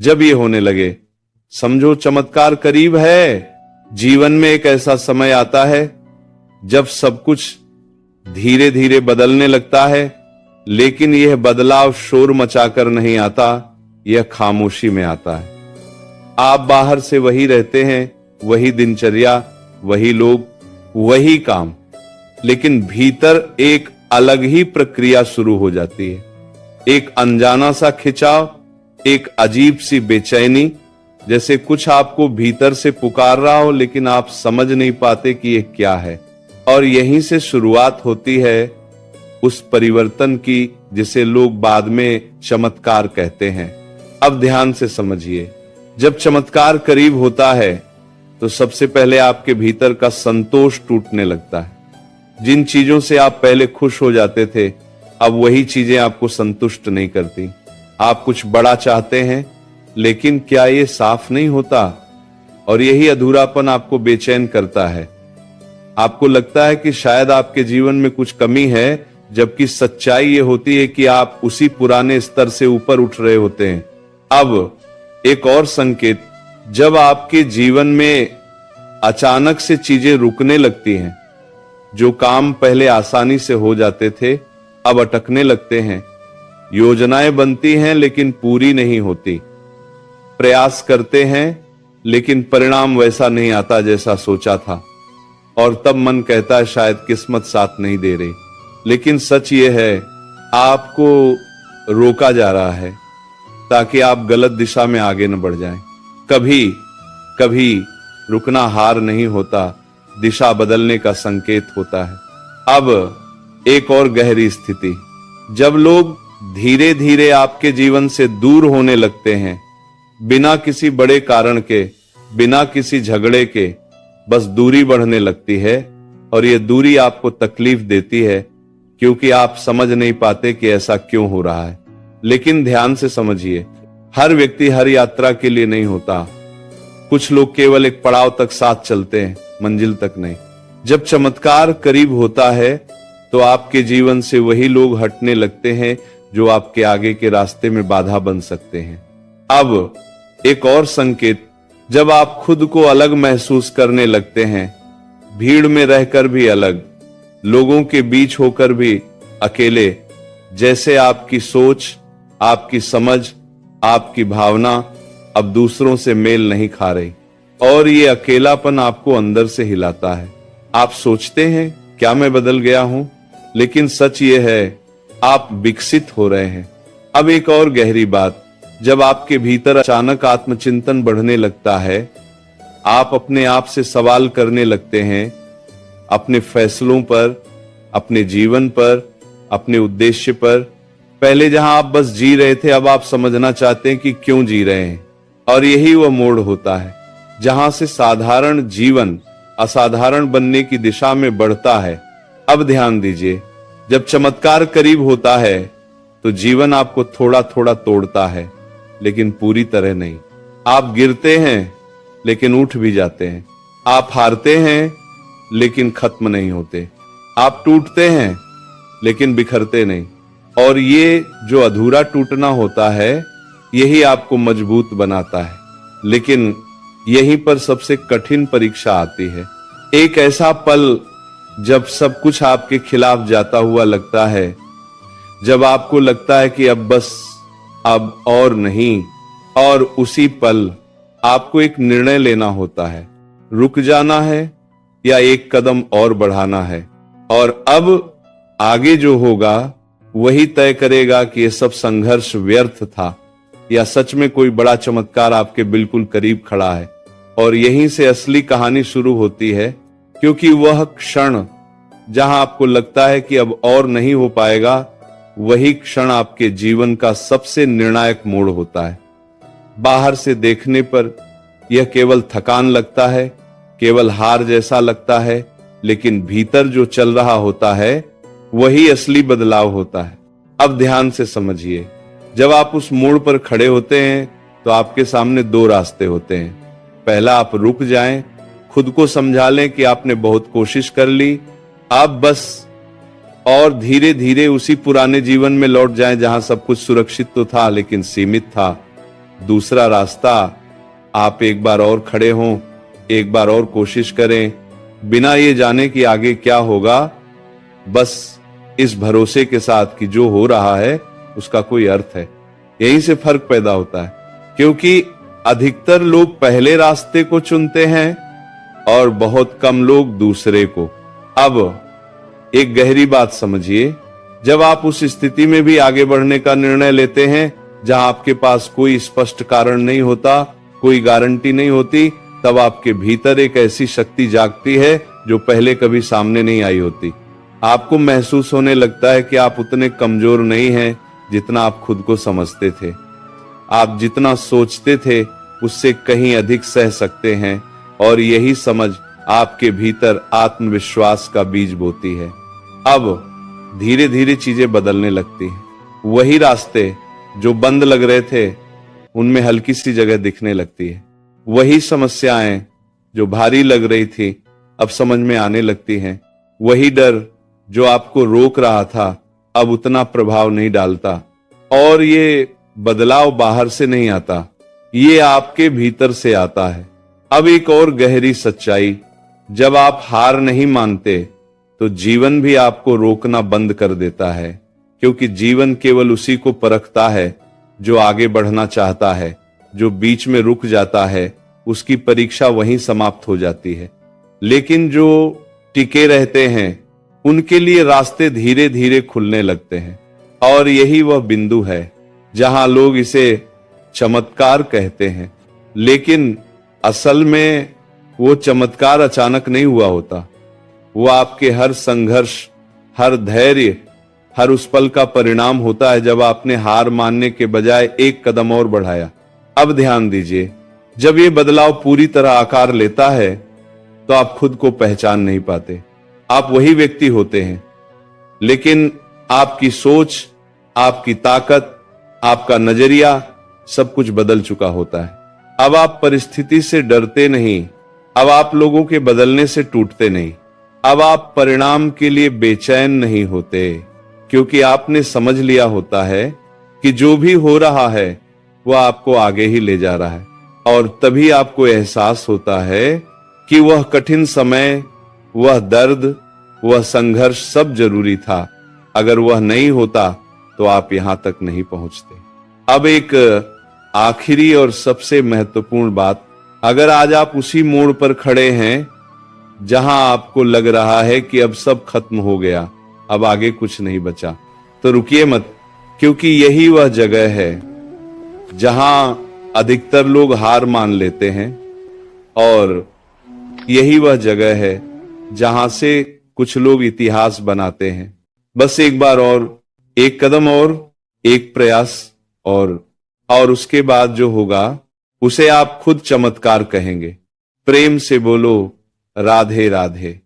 जब ये होने लगे, समझो चमत्कार करीब है। जीवन में एक ऐसा समय आता है जब सब कुछ धीरे धीरे बदलने लगता है, लेकिन यह बदलाव शोर मचाकर नहीं आता, यह खामोशी में आता है। आप बाहर से वही रहते हैं, वही दिनचर्या, वही लोग, वही काम, लेकिन भीतर एक अलग ही प्रक्रिया शुरू हो जाती है। एक अनजाना सा खिंचाव, एक अजीब सी बेचैनी, जैसे कुछ आपको भीतर से पुकार रहा हो लेकिन आप समझ नहीं पाते कि यह क्या है। और यहीं से शुरुआत होती है उस परिवर्तन की जिसे लोग बाद में चमत्कार कहते हैं। अब ध्यान से समझिए, जब चमत्कार करीब होता है तो सबसे पहले आपके भीतर का संतोष टूटने लगता है। जिन चीजों से आप पहले खुश हो जाते थे, अब वही चीजें आपको संतुष्ट नहीं करती। आप कुछ बड़ा चाहते हैं, लेकिन क्या ये साफ नहीं होता, और यही अधूरापन आपको बेचैन करता है। आपको लगता है कि शायद आपके जीवन में कुछ कमी है, जबकि सच्चाई ये होती है कि आप उसी पुराने स्तर से ऊपर उठ रहे होते हैं। अब एक और संकेत, जब आपके जीवन में अचानक से चीजें रुकने लगती हैं, जो काम पहले आसानी से हो जाते थे अब अटकने लगते हैं। योजनाएं बनती हैं लेकिन पूरी नहीं होती। प्रयास करते हैं लेकिन परिणाम वैसा नहीं आता जैसा सोचा था, और तब मन कहता है शायद किस्मत साथ नहीं दे रही। लेकिन सच ये है, आपको रोका जा रहा है ताकि आप गलत दिशा में आगे न बढ़ जाएं। कभी कभी रुकना हार नहीं होता, दिशा बदलने का संकेत होता है। अब एक और गहरी स्थिति, जब लोग धीरे धीरे आपके जीवन से दूर होने लगते हैं, बिना किसी बड़े कारण के, बिना किसी झगड़े के, बस दूरी बढ़ने लगती है। और यह दूरी आपको तकलीफ देती है क्योंकि आप समझ नहीं पाते कि ऐसा क्यों हो रहा है। लेकिन ध्यान से समझिए, हर व्यक्ति हर यात्रा के लिए नहीं होता। कुछ लोग केवल एक पड़ाव तक साथ चलते हैं, मंजिल तक नहीं। जब चमत्कार करीब होता है तो आपके जीवन से वही लोग हटने लगते हैं जो आपके आगे के रास्ते में बाधा बन सकते हैं। अब एक और संकेत, जब आप खुद को अलग महसूस करने लगते हैं, भीड़ में रहकर भी अलग, लोगों के बीच होकर भी अकेले, जैसे आपकी सोच, आपकी समझ, आपकी भावना अब दूसरों से मेल नहीं खा रही, और ये अकेलापन आपको अंदर से हिलाता है। आप सोचते हैं क्या मैं बदल गया हूं, लेकिन सच ये है आप विकसित हो रहे हैं। अब एक और गहरी बात, जब आपके भीतर अचानक आत्मचिंतन बढ़ने लगता है, आप अपने आप से सवाल करने लगते हैं, अपने फैसलों पर, अपने जीवन पर, अपने उद्देश्य पर। पहले जहां आप बस जी रहे थे, अब आप समझना चाहते हैं कि क्यों जी रहे हैं। और यही वह मोड़ होता है जहां से साधारण जीवन असाधारण बनने की दिशा में बढ़ता है। अब ध्यान दीजिए, जब चमत्कार करीब होता है तो जीवन आपको थोड़ा थोड़ा तोड़ता है, लेकिन पूरी तरह नहीं। आप गिरते हैं लेकिन उठ भी जाते हैं। आप हारते हैं लेकिन खत्म नहीं होते। आप टूटते हैं लेकिन बिखरते नहीं। और ये जो अधूरा टूटना होता है, यही आपको मजबूत बनाता है। लेकिन यहीं पर सबसे कठिन परीक्षा आती है। एक ऐसा पल जब सब कुछ आपके खिलाफ जाता हुआ लगता है, जब आपको लगता है कि अब बस, अब और नहीं। और उसी पल आपको एक निर्णय लेना होता है, रुक जाना है या एक कदम और बढ़ाना है। और अब आगे जो होगा वही तय करेगा कि यह सब संघर्ष व्यर्थ था या सच में कोई बड़ा चमत्कार आपके बिल्कुल करीब खड़ा है। और यहीं से असली कहानी शुरू होती है, क्योंकि वह क्षण जहां आपको लगता है कि अब और नहीं हो पाएगा, वही क्षण आपके जीवन का सबसे निर्णायक मोड़ होता है। बाहर से देखने पर यह केवल थकान लगता है, केवल हार जैसा लगता है, लेकिन भीतर जो चल रहा होता है वही असली बदलाव होता है। अब ध्यान से समझिए, जब आप उस मोड़ पर खड़े होते हैं तो आपके सामने दो रास्ते होते हैं। पहला, आप रुक जाएं, खुद को समझा लें कि आपने बहुत कोशिश कर ली, आप बस और धीरे धीरे उसी पुराने जीवन में लौट जाएं जहां सब कुछ सुरक्षित तो था लेकिन सीमित था। दूसरा रास्ता, आप एक बार और खड़े हों, एक बार और कोशिश करें, बिना ये जाने कि आगे क्या होगा, बस इस भरोसे के साथ कि जो हो रहा है उसका कोई अर्थ है। यहीं से फर्क पैदा होता है, क्योंकि अधिकतर लोग पहले रास्ते को चुनते हैं और बहुत कम लोग दूसरे को। अब एक गहरी बात समझिए, जब आप उस स्थिति में भी आगे बढ़ने का निर्णय लेते हैं जहां आपके पास कोई स्पष्ट कारण नहीं होता, कोई गारंटी नहीं होती, तब आपके भीतर एक ऐसी शक्ति जागती है जो पहले कभी सामने नहीं आई होती। आपको महसूस होने लगता है कि आप उतने कमजोर नहीं हैं जितना आप खुद को समझते थे। आप जितना सोचते थे उससे कहीं अधिक सह सकते हैं, और यही समझ आपके भीतर आत्मविश्वास का बीज बोती है। अब धीरे धीरे चीजें बदलने लगती हैं। वही रास्ते जो बंद लग रहे थे उनमें हल्की सी जगह दिखने लगती है। वही समस्याएं जो भारी लग रही थी अब समझ में आने लगती हैं। वही डर जो आपको रोक रहा था अब उतना प्रभाव नहीं डालता। और ये बदलाव बाहर से नहीं आता, ये आपके भीतर से आता है। अब एक और गहरी सच्चाई, जब आप हार नहीं मानते तो जीवन भी आपको रोकना बंद कर देता है, क्योंकि जीवन केवल उसी को परखता है जो आगे बढ़ना चाहता है। जो बीच में रुक जाता है उसकी परीक्षा वहीं समाप्त हो जाती है। लेकिन जो टिके रहते हैं उनके लिए रास्ते धीरे धीरे खुलने लगते हैं। और यही वह बिंदु है जहां लोग इसे चमत्कार कहते हैं, लेकिन असल में वो चमत्कार अचानक नहीं हुआ होता। वो आपके हर संघर्ष, हर धैर्य, हर उस पल का परिणाम होता है जब आपने हार मानने के बजाय एक कदम और बढ़ाया। अब ध्यान दीजिए, जब ये बदलाव पूरी तरह आकार लेता है तो आप खुद को पहचान नहीं पाते। आप वही व्यक्ति होते हैं, लेकिन आपकी सोच, आपकी ताकत, आपका नजरिया, सब कुछ बदल चुका होता है। अब आप परिस्थिति से डरते नहीं, अब आप लोगों के बदलने से टूटते नहीं, अब आप परिणाम के लिए बेचैन नहीं होते, क्योंकि आपने समझ लिया होता है कि जो भी हो रहा है वह आपको आगे ही ले जा रहा है। और तभी आपको एहसास होता है कि वह कठिन समय, वह दर्द, वह संघर्ष सब जरूरी था। अगर वह नहीं होता तो आप यहां तक नहीं पहुंचते। अब एक आखिरी और सबसे महत्वपूर्ण बात, अगर आज आप उसी मोड़ पर खड़े हैं जहां आपको लग रहा है कि अब सब खत्म हो गया, अब आगे कुछ नहीं बचा, तो रुकिए मत, क्योंकि यही वह जगह है जहां अधिकतर लोग हार मान लेते हैं, और यही वह जगह है जहां से कुछ लोग इतिहास बनाते हैं। बस एक बार और, एक कदम और, एक प्रयास और उसके बाद जो होगा उसे आप खुद चमत्कार कहेंगे। प्रेम से बोलो राधे राधे।